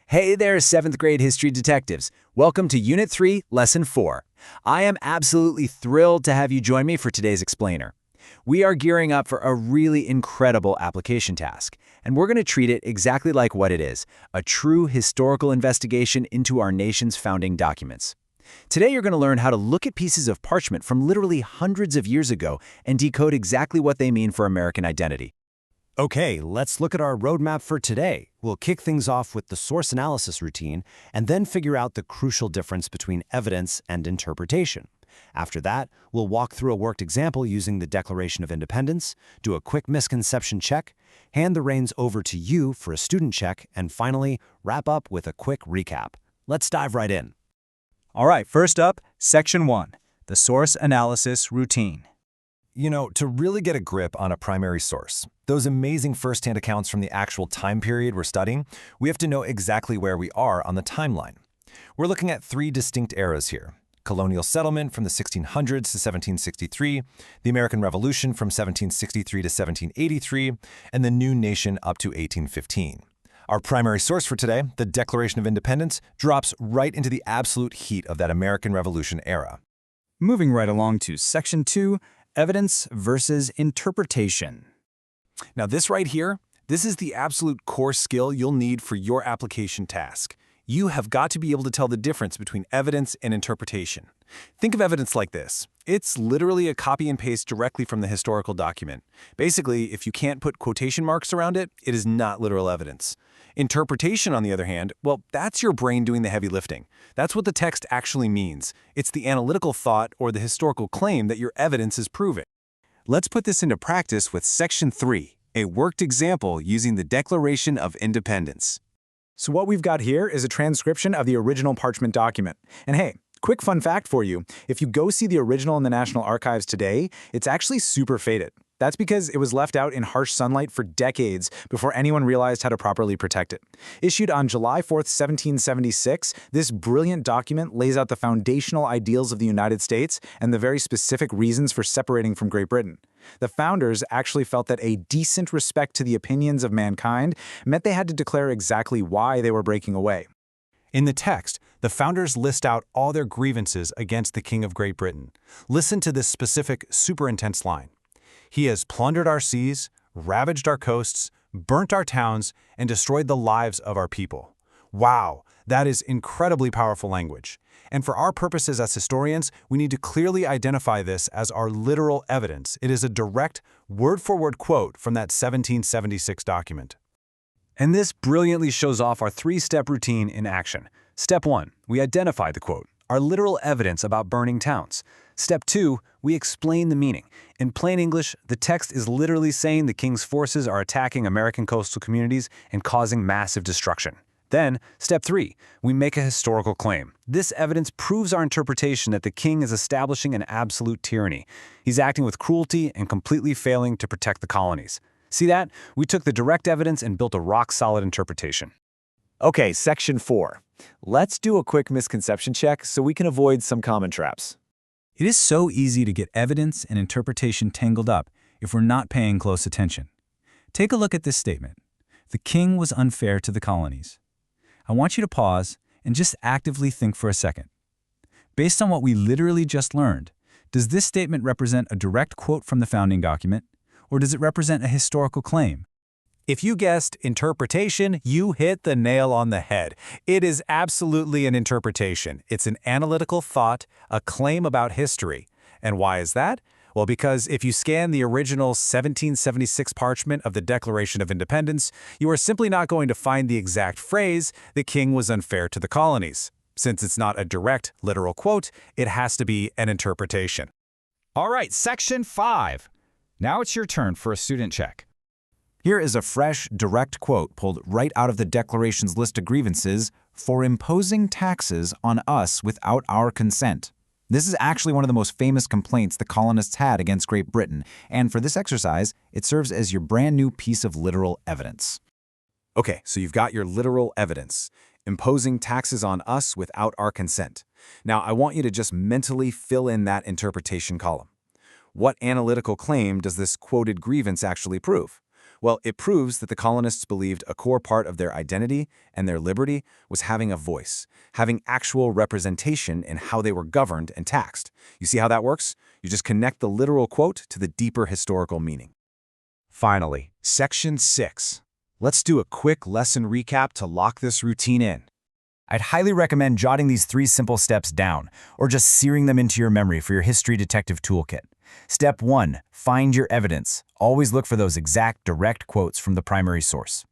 Hey there, 7th grade history detectives. Welcome to Unit 3, Lesson 4. I am absolutely thrilled to have you join me for today's explainer. We are gearing up for a really incredible application task, and we're going to treat it exactly like what it is, a true historical investigation into our nation's founding documents. Today you're going to learn how to look at pieces of parchment from literally hundreds of years ago and decode exactly what they mean for American identity. Okay, let's look at our roadmap for today. We'll kick things off with the source analysis routine and then figure out the crucial difference between evidence and interpretation. After that, we'll walk through a worked example using the Declaration of Independence, do a quick misconception check, hand the reins over to you for a student check, and finally, wrap up with a quick recap. Let's dive right in. All right, first up, Section 1, the source analysis routine. To really get a grip on a primary source, those amazing first-hand accounts from the actual time period we're studying, we have to know exactly where we are on the timeline. We're looking at three distinct eras here: colonial settlement from the 1600s to 1763, the American Revolution from 1763 to 1783, and the new nation up to 1815. Our primary source for today, the Declaration of Independence, drops right into the absolute heat of that American Revolution era. Moving right along to Section 2, evidence versus interpretation. Now this right here, this is the absolute core skill you'll need for your application task. You have got to be able to tell the difference between evidence and interpretation. Think of evidence like this. It's literally a copy and paste directly from the historical document. Basically, if you can't put quotation marks around it, it is not literal evidence. Interpretation, on the other hand, well, that's your brain doing the heavy lifting. That's what the text actually means. It's the analytical thought or the historical claim that your evidence is proving. Let's put this into practice with Section 3, a worked example using the Declaration of Independence. So what we've got here is a transcription of the original parchment document. And hey, quick fun fact for you, if you go see the original in the National Archives today, it's actually super faded. That's because it was left out in harsh sunlight for decades before anyone realized how to properly protect it. Issued on July 4th, 1776, this brilliant document lays out the foundational ideals of the United States and the very specific reasons for separating from Great Britain. The founders actually felt that a decent respect to the opinions of mankind meant they had to declare exactly why they were breaking away. In the text, the founders list out all their grievances against the King of Great Britain. Listen to this specific, super intense line. He has plundered our seas, ravaged our coasts, burnt our towns, and destroyed the lives of our people. Wow, that is incredibly powerful language. And for our purposes as historians, we need to clearly identify this as our literal evidence. It is a direct, word-for-word quote from that 1776 document. And this brilliantly shows off our three-step routine in action. Step 1, we identify the quote, our literal evidence about burning towns. Step 2, we explain the meaning. In plain English, the text is literally saying the king's forces are attacking American coastal communities and causing massive destruction. Then, Step 3, we make a historical claim. This evidence proves our interpretation that the king is establishing an absolute tyranny. He's acting with cruelty and completely failing to protect the colonies. See that? We took the direct evidence and built a rock-solid interpretation. Okay, Section 4. Let's do a quick misconception check so we can avoid some common traps. It is so easy to get evidence and interpretation tangled up if we're not paying close attention. Take a look at this statement. The king was unfair to the colonies. I want you to pause and just actively think for a second. Based on what we literally just learned, does this statement represent a direct quote from the founding document, or does it represent a historical claim? If you guessed interpretation, you hit the nail on the head. It is absolutely an interpretation. It's an analytical thought, a claim about history. And why is that? Well, because if you scan the original 1776 parchment of the Declaration of Independence, you are simply not going to find the exact phrase, "the king was unfair to the colonies." Since it's not a direct, literal quote, it has to be an interpretation. All right, Section 5. Now it's your turn for a student check. Here is a fresh, direct quote pulled right out of the Declaration's list of grievances for imposing taxes on us without our consent. This is actually one of the most famous complaints the colonists had against Great Britain, and for this exercise, it serves as your brand new piece of literal evidence. Okay, so you've got your literal evidence, imposing taxes on us without our consent. Now, I want you to just mentally fill in that interpretation column. What analytical claim does this quoted grievance actually prove? Well, it proves that the colonists believed a core part of their identity and their liberty was having a voice, having actual representation in how they were governed and taxed. You see how that works? You just connect the literal quote to the deeper historical meaning. Finally, Section 6. Let's do a quick lesson recap to lock this routine in. I'd highly recommend jotting these 3 simple steps down, or just searing them into your memory for your history detective toolkit. Step 1. Find your evidence. Always look for those exact, direct quotes from the primary source.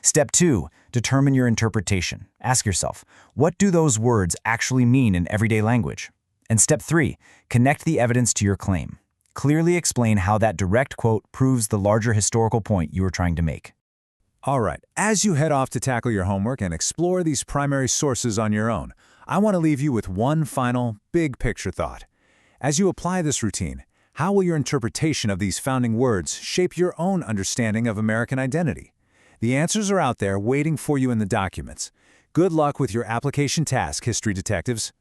Step 2. Determine your interpretation. Ask yourself, what do those words actually mean in everyday language? And Step 3. Connect the evidence to your claim. Clearly explain how that direct quote proves the larger historical point you are trying to make. All right, as you head off to tackle your homework and explore these primary sources on your own, I want to leave you with one final, big picture thought. As you apply this routine, how will your interpretation of these founding words shape your own understanding of American identity? The answers are out there waiting for you in the documents. Good luck with your application task, history detectives.